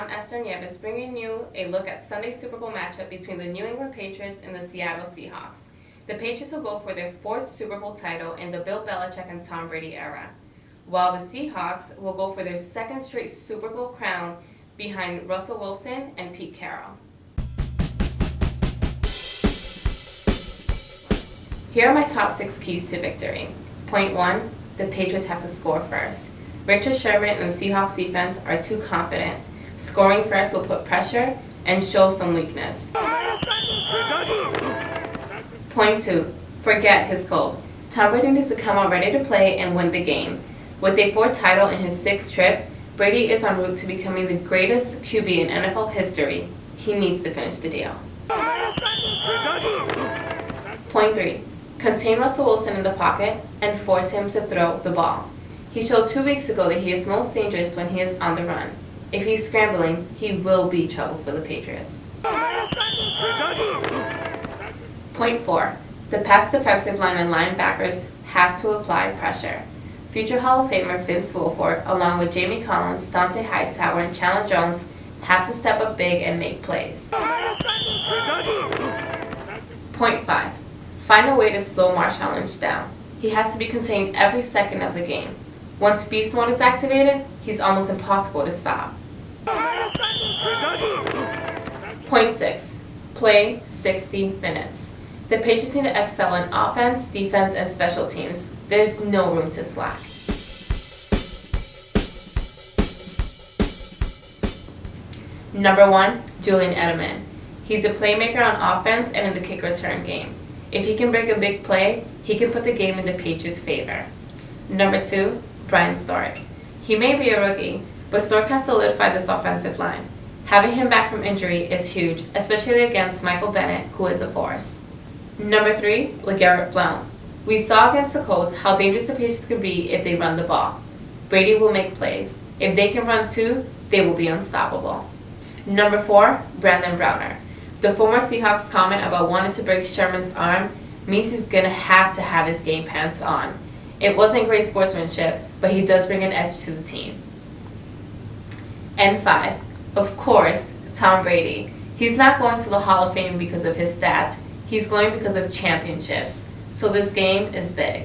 I'm Esther Nieves, bringing you a look at Sunday's Super Bowl matchup between the New England Patriots and the Seattle Seahawks. The Patriots will go for their fourth Super Bowl title in the Bill Belichick and Tom Brady era, while the Seahawks will go for their second straight Super Bowl crown behind Russell Wilson and Pete Carroll. Here are my top 6 keys to victory. Point 1, the Patriots have to score first. Richard Sherman and the Seahawks defense are too confident. Scoring first will put pressure and show some weakness. Point 2, forget his cold. Tom Brady needs to come out ready to play and win the game. With a 4th title in his 6th trip, Brady is en route to becoming the greatest QB in NFL history. He needs to finish the deal. Point 3, contain Russell Wilson in the pocket and force him to throw the ball. He showed 2 weeks ago that he is most dangerous when he is on the run. If he's scrambling, he will be trouble for the Patriots. Point 4, the Pats defensive line and linebackers have to apply pressure. Future Hall of Famer Vince Wilfork, along with Jamie Collins, Dante Hightower, and Chandler Jones, have to step up big and make plays. Point 5, find a way to slow Marshawn Lynch down. He has to be contained every second of the game. Once beast mode is activated, he's almost impossible to stop. Point 6, play 60 minutes. The Patriots need to excel in offense, defense, and special teams. There's no room to slack. Number 1, Julian Edelman. He's a playmaker on offense and in the kick return game. If he can break a big play, he can put the game in the Patriots' favor. Number 2, Brian Stork. He may be a rookie, but Stork has solidified this offensive line. Having him back from injury is huge, especially against Michael Bennett, who is a force. Number 3, LeGarrette Blount. We saw against the Colts how dangerous the Patriots could be if they run the ball. Brady will make plays. If they can run too, they will be unstoppable. Number 4, Brandon Browner. The former Seahawks comment about wanting to break Sherman's arm means he's going to have his game pants on. It wasn't great sportsmanship, but he does bring an edge to the team. And 5, of course, Tom Brady. He's not going to the Hall of Fame because of his stats. He's going because of championships. So this game is big.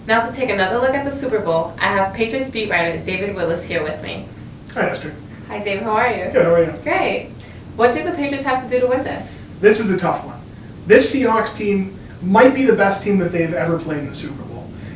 Now to take another look at the Super Bowl, I have Patriots beat writer David Willis here with me. Hi, Esther. Hi, David. How are you? Good, how are you? Great. What do the Patriots have to do to win this? This is a tough one. This Seahawks team might be the best team that they've ever played in the Super Bowl.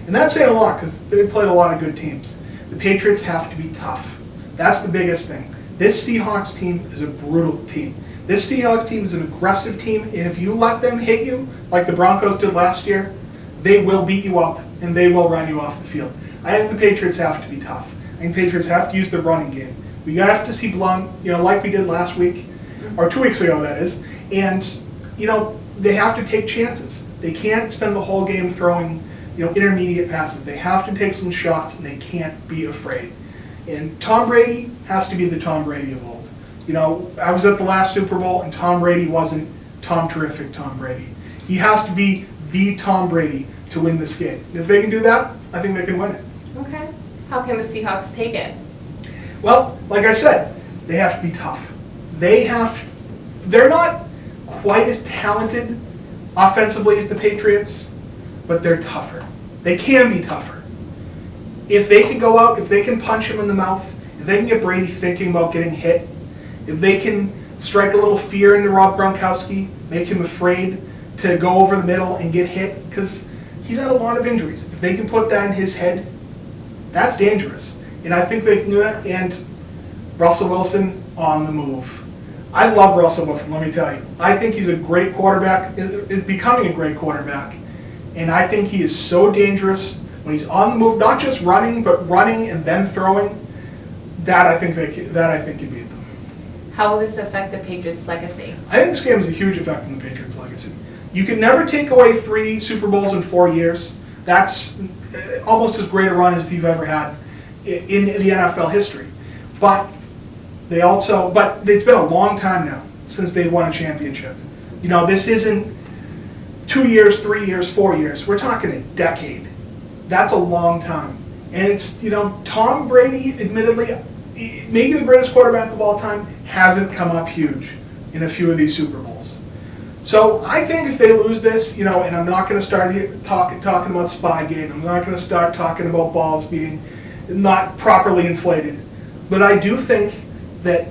And that's saying a lot because they've played a lot of good teams. The Patriots have to be tough. That's the biggest thing. This Seahawks team is a brutal team. This Seahawks team is an aggressive team, and if you let them hit you, like the Broncos did last year, they will beat you up, and they will run you off the field. I think the Patriots have to be tough. I think the Patriots have to use the running game. We have to see Blount, like we did last week, or 2 weeks ago, that is, and, they have to take chances. They can't spend the whole game throwing, intermediate passes. They have to take some shots, and they can't be afraid. And Tom Brady has to be the Tom Brady of old. I was at the last Super Bowl, and Tom Brady wasn't Terrific Tom Brady. He has to be the Tom Brady to win this game. And if they can do that, I think they can win it. Okay. How can the Seahawks take it? Well, like I said, they have to be tough. They're not quite as talented offensively as the Patriots, but they're tougher. They can be tougher. If they can go out, if they can punch him in the mouth, if they can get Brady thinking about getting hit, if they can strike a little fear into Rob Gronkowski, make him afraid to go over the middle and get hit, because he's had a lot of injuries. If they can put that in his head, that's dangerous. And I think they can do that. And Russell Wilson on the move. I love Russell Wilson, let me tell you. I think he's a great quarterback, is becoming a great quarterback. And I think he is so dangerous when he's on the move, not just running, but running and then throwing. That I think can beat them. How will this affect the Patriots' legacy? I think this game has a huge effect on the Patriots' legacy. You can never take away 3 Super Bowls in 4 years. That's almost as great a run as you've ever had in the NFL history. But it's been a long time now since they won a championship. This isn't 2 years, 3 years, 4 years. We're talking a decade. That's a long time. And it's, Tom Brady, admittedly, maybe the greatest quarterback of all time, hasn't come up huge in a few of these Super Bowls. So I think if they lose this, and I'm not going to start talking about Spygate, I'm not going to start talking about balls being not properly inflated, but I do think that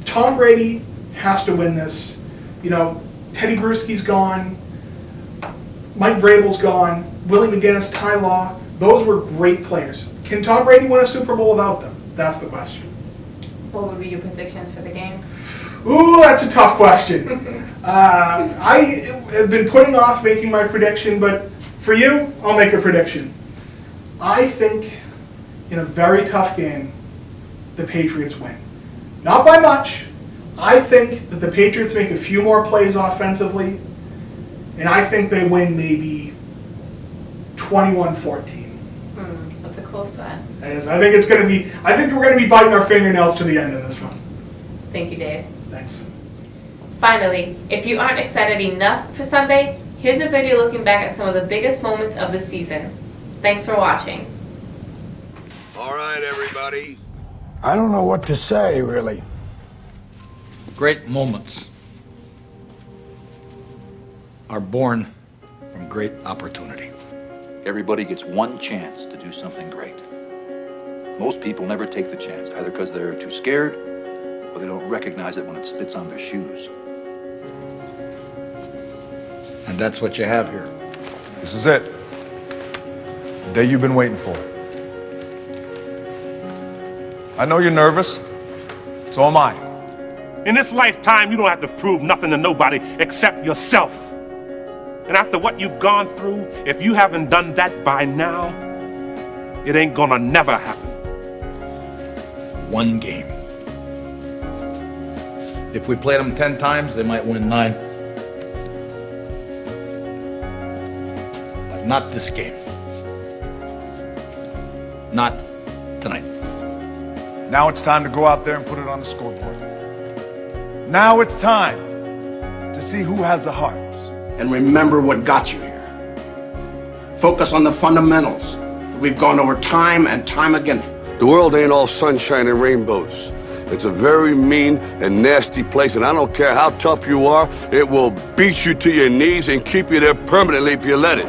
Tom Brady has to win this. Teddy Bruschi's gone, Mike Vrabel's gone, Willie McGinnis, Ty Law, those were great players. Can Tom Brady win a Super Bowl without them? That's the question. What would be your predictions for the game? Ooh, that's a tough question. I have been putting off making my prediction, but for you, I'll make a prediction. I think in a very tough game, the Patriots win. Not by much. I think that the Patriots make a few more plays offensively, and I think they win maybe 21-14. That's a close one. That is, I think we're going to be biting our fingernails to the end of this one. Thank you, Dave. Thanks. Finally, if you aren't excited enough for Sunday, here's a video looking back at some of the biggest moments of the season. Thanks for watching. All right, everybody. I don't know what to say, really. Great moments are born from great opportunity. Everybody gets one chance to do something great. Most people never take the chance, either because they're too scared or they don't recognize it when it spits on their shoes. And that's what you have here. This is it. The day you've been waiting for. I know you're nervous. So am I. In this lifetime, you don't have to prove nothing to nobody except yourself. And after what you've gone through, if you haven't done that by now, it ain't gonna never happen. One game. If we played them 10 times, they might win 9. But not this game. Not tonight. Now it's time to go out there and put it on the scoreboard. Now it's time to see who has the hearts. And remember what got you here. Focus on the fundamentals that we've gone over time and time again. The world ain't all sunshine and rainbows. It's a very mean and nasty place, and I don't care how tough you are, it will beat you to your knees and keep you there permanently if you let it.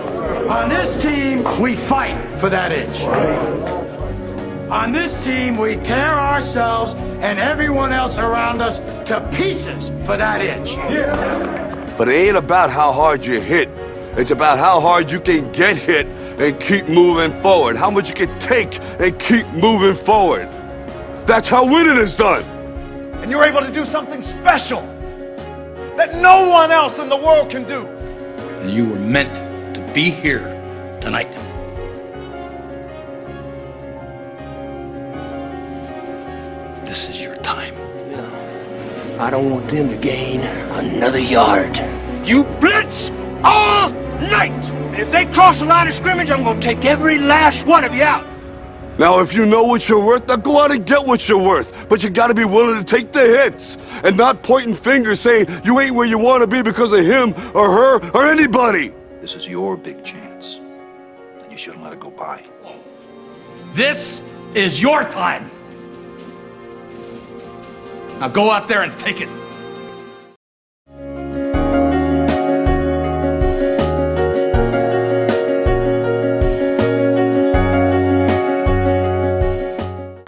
On this team, we fight for that inch. On this team, we tear ourselves and everyone else around us to pieces for that inch. But it ain't about how hard you hit. It's about how hard you can get hit and keep moving forward. How much you can take and keep moving forward. That's how winning is done. And you're able to do something special that no one else in the world can do. And you were meant to be here tonight. This is your time. I don't want them to gain another yard. You blitz all night! And if they cross the line of scrimmage, I'm gonna take every last one of you out. Now, if you know what you're worth, now go out and get what you're worth. But you gotta be willing to take the hits and not pointing fingers saying you ain't where you want to be because of him or her or anybody. This is your big chance, and you shouldn't let it go by. This is your time. Now go out there and take it.